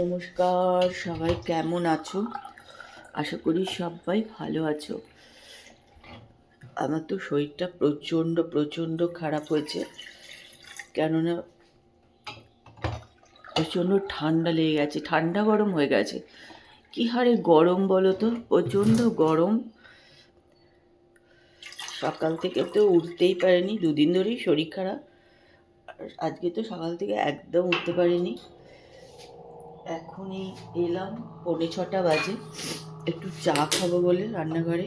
নমস্কার, সবাই কেমন আছো? আশা করি সবাই ভালো আছো। আমার তো শরীরটা প্রচণ্ড খারাপ হয়েছে, কেননা প্রচণ্ড ঠান্ডা লেগে গেছে, ঠান্ডা গরম হয়ে গেছে। কি হারে গরম বলো তো, প্রচণ্ড গরম। সকাল থেকে তো উঠতেই পারিনি, দুদিন ধরেই শরীর খারাপ। আর আজকে তো সকাল থেকে একদম উঠতে পারিনি। এখনই এলাম, 6:45 বাজে, একটু চা খাবো বলে রান্নাঘরে।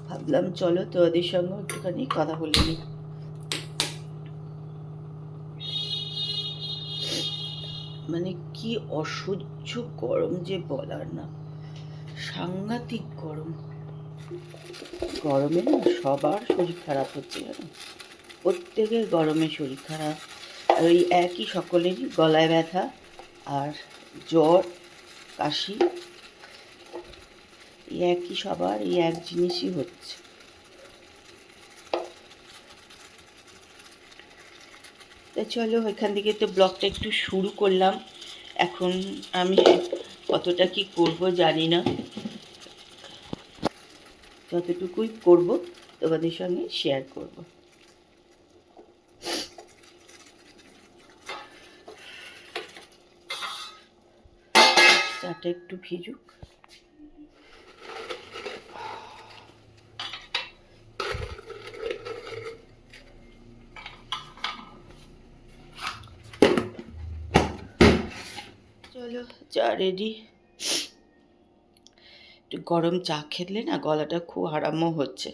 ভাবলাম চলো তোমাদের সঙ্গে একটুখানি কথা বলে নিই। মানে কি অসহ্য গরম যে বলার না, সাংঘাতিক গরম। গরমে না সবার শরীর খারাপ হচ্ছে, জানো, প্রত্যেকের গরমে শরীর খারাপ। আর ওই একই সকলেরই গলায় ব্যথা আর জ্বর, কাশি, এই একই, সবার এই এক জিনিসই হচ্ছে। তা চলো, এখান থেকে তো ব্লগটা একটু শুরু করলাম। এখন আমি কতটা কি করব জানি না, যতটুকুই করব তোমাদের সঙ্গে শেয়ার করব। চাটা একটু ভিজুক। চলো, চা রেডি। একটু গরম চা খেলে না গলাটা খুব আরামও হচ্ছে।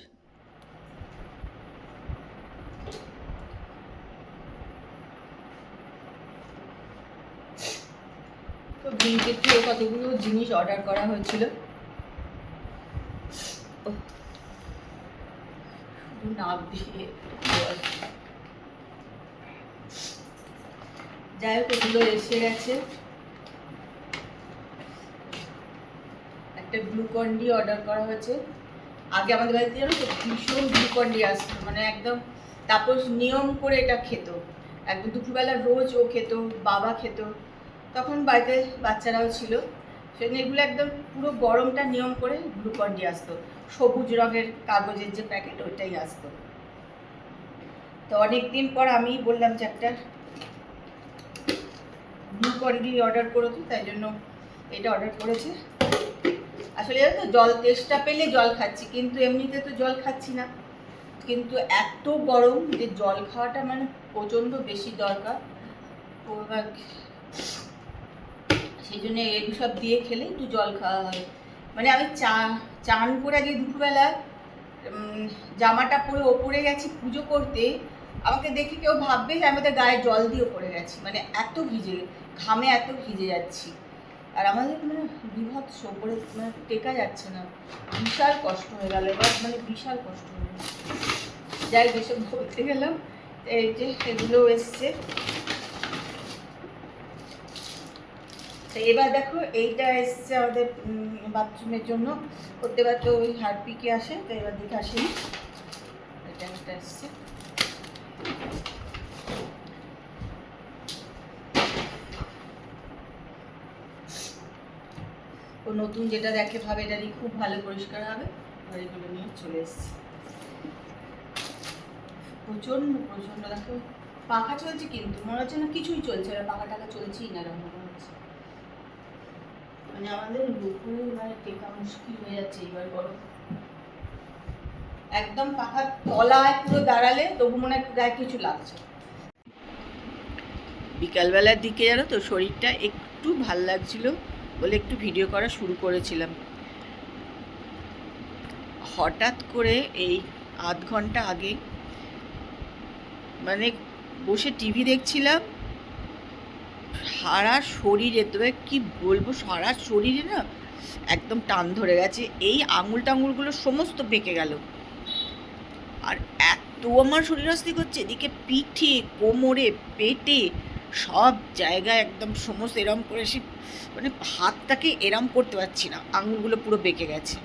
তো ব্লিঙ্কিট থেকে কতগুলো জিনিস অর্ডার করা হয়েছিল, যাই হোক এগুলো এসে গেছে। একটা গ্লুকন-ডি অর্ডার করা হয়েছে। আগে আমাদের বাড়িতে জানো তো ভীষণ গ্লুকন-ডি আসতো, মানে একদম তাপস নিয়ম করে এটা খেত, একদম দুপুরবেলা রোজ ও খেত, বাবা খেত, তখন বাড়িতে বাচ্চারাও ছিল। সেদিন এগুলো একদম পুরো গরমটা নিয়ম করে গ্লুকন-ডি আসতো, সবুজ রঙের কাগজের যে প্যাকেট ওইটাই আসতো। তো অনেকদিন পর আমি বললাম যে একটা গ্লুকন-ডি অর্ডার করো, তো তাই জন্য এটা অর্ডার করেছে। আসলে জানো তো, জল তেষ্টা পেলে জল খাচ্ছি, কিন্তু এমনিতে তো জল খাচ্ছি না। কিন্তু এত গরম যে জল খাওয়াটা মানে প্রচণ্ড বেশি দরকার। সেই জন্য এসব দিয়ে খেলে একটু জল খাওয়া হয়। মানে আমি চান করে আগে দুপুরবেলা জামাটা পরে ওপরে গেছি পুজো করতে, আমাকে দেখে কেউ ভাববে যে আমি ওদের গায়ে জল দিয়ে ওপরে গেছি, মানে এত ভিজে, ঘামে এত ভিজে যাচ্ছি। আর আমাদের মানে বিভৎস ওপরে, মানে টেকা যাচ্ছে না, বিশাল কষ্ট হয়ে গেল এবার, মানে বিশাল কষ্ট হয়ে গেল। যাই যেসব বলতে গেলাম, এই যে এগুলো এসছে। তো এবার দেখো এইটা এসছে আমাদের বাথরুমের জন্য, প্রত্যেকবার তো ওই হারপিকে আসে, তো এবার দেখে আসেনি, এটা একটা এসছে। ও নতুন যেটা দেখে ভাবে এটা দিয়ে খুব ভালো পরিষ্কার হবে, আর এগুলো নিয়ে চলে এসছে। প্রচণ্ড দেখো, পাখা চলছে কিন্তু মনে হচ্ছে না কিছুই চলছে না, পাখা টাকা চলছেই না, এরকম মনে হচ্ছে। মানে আমাদের দুপুরে মানে টেকা মুশকিল হয়ে যাচ্ছে এবার গরম। একদম পাখার তলায় পুরো দাঁড়ালে তবু মনে হয় গায়ে কিছু লাগছে। বিকালবেলার দিকে জানো তো শরীরটা একটু ভাল লাগছিল বলে একটু ভিডিও করা শুরু করেছিলাম। হঠাৎ করে এই আধ ঘন্টা আগে মানে বসে টিভি দেখছিলাম, সারা শরীরে, তবে কি বলবো, সারা শরীরে না একদম টান ধরে গেছে, এই আঙুল টাঙুলগুলো সমস্ত বেঁকে গেল। আর এত আমার শরীর অস্থির করছে, এদিকে পিঠে, কোমরে, পেটে, সব জায়গায় একদম সমস্ত এরম করে, মানে হাতটাকে এরম করতে পারছি না, আঙুলগুলো পুরো বেঁকে গেছে।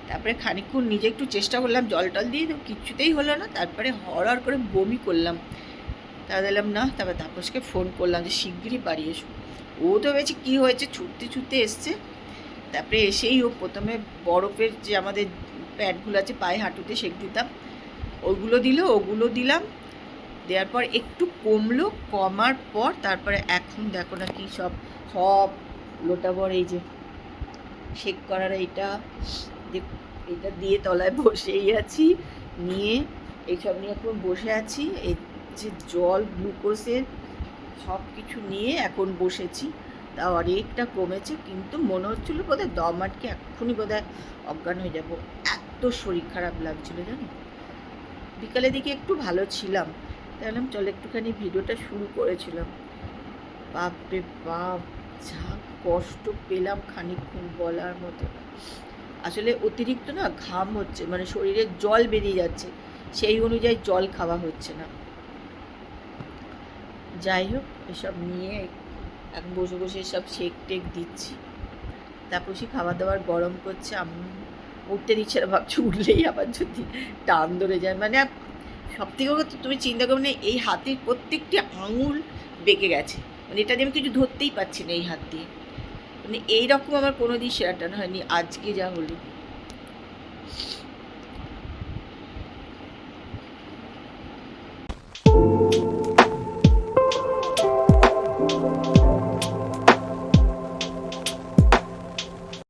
তারপরে খানিকক্ষণ নিজে একটু চেষ্টা করলাম জল টল দিয়ে, তো কিছুতেই হলো না। তারপরে হড় করে বমি করলাম। তা দিলাম না, তারপর তাপসকে ফোন করলাম যে শিগগিরই বাড়ি এসো। ও তো ভেবেছি কী হয়েছে, ছুটতে ছুটতে এসছে। তারপরে এসেই ও প্রথমে বরফের যে আমাদের প্যাডগুলো আছে পায়ে হাঁটুতে সেঁক দিতাম, ওগুলো দিলাম। দেওয়ার পর একটু কমলো, কমার পর তারপরে এখন দেখো না কি সব লোটাবর এই যে শেক করার এইটা দিয়ে তলায় বসেই আছি নিয়ে, এইসব নিয়ে এখন বসে আছি। এই যে জল গ্লুকোজের সব কিছু নিয়ে এখন বসেছি। তা অনেকটা কমেছে, কিন্তু মনে হচ্ছিলো বোধহয় দম আটকে এক্ষুনি বোধহয় অজ্ঞান হয়ে যাবো, এত শরীর খারাপ লাগছিলো জানো। বিকালের দিকে একটু ভালো ছিলাম, তাহলে চলো একটুখানি ভিডিওটা শুরু করেছিলাম। বাপরে বাপ, যা কষ্ট পেলাম খানিকক্ষণ বলার মতো। আসলে অতিরিক্ত না ঘাম হচ্ছে, মানে শরীরে জল বেরিয়ে যাচ্ছে, সেই অনুযায়ী জল খাওয়া হচ্ছে না। যাই হোক, এসব নিয়ে এখন বসে বসে সব শেক টেক দিচ্ছি। তাপসই খাবার দাবার গরম করছে, আমি উঠতে দিচ্ছে না, ভাবছি উঠলেই আবার যদি টান ধরে যায়। মানে সব থেকে কথা তুমি চিন্তা করবে না, এই হাতের প্রত্যেকটি আঙুল বেঁকে গেছে, মানে এটা দিয়ে আমি কিছু ধরতেই পারছি না এই হাত দিয়ে। মানে এইরকম আমার কোনো দিন সেরা টান হয়নি, আজকে যা হলো।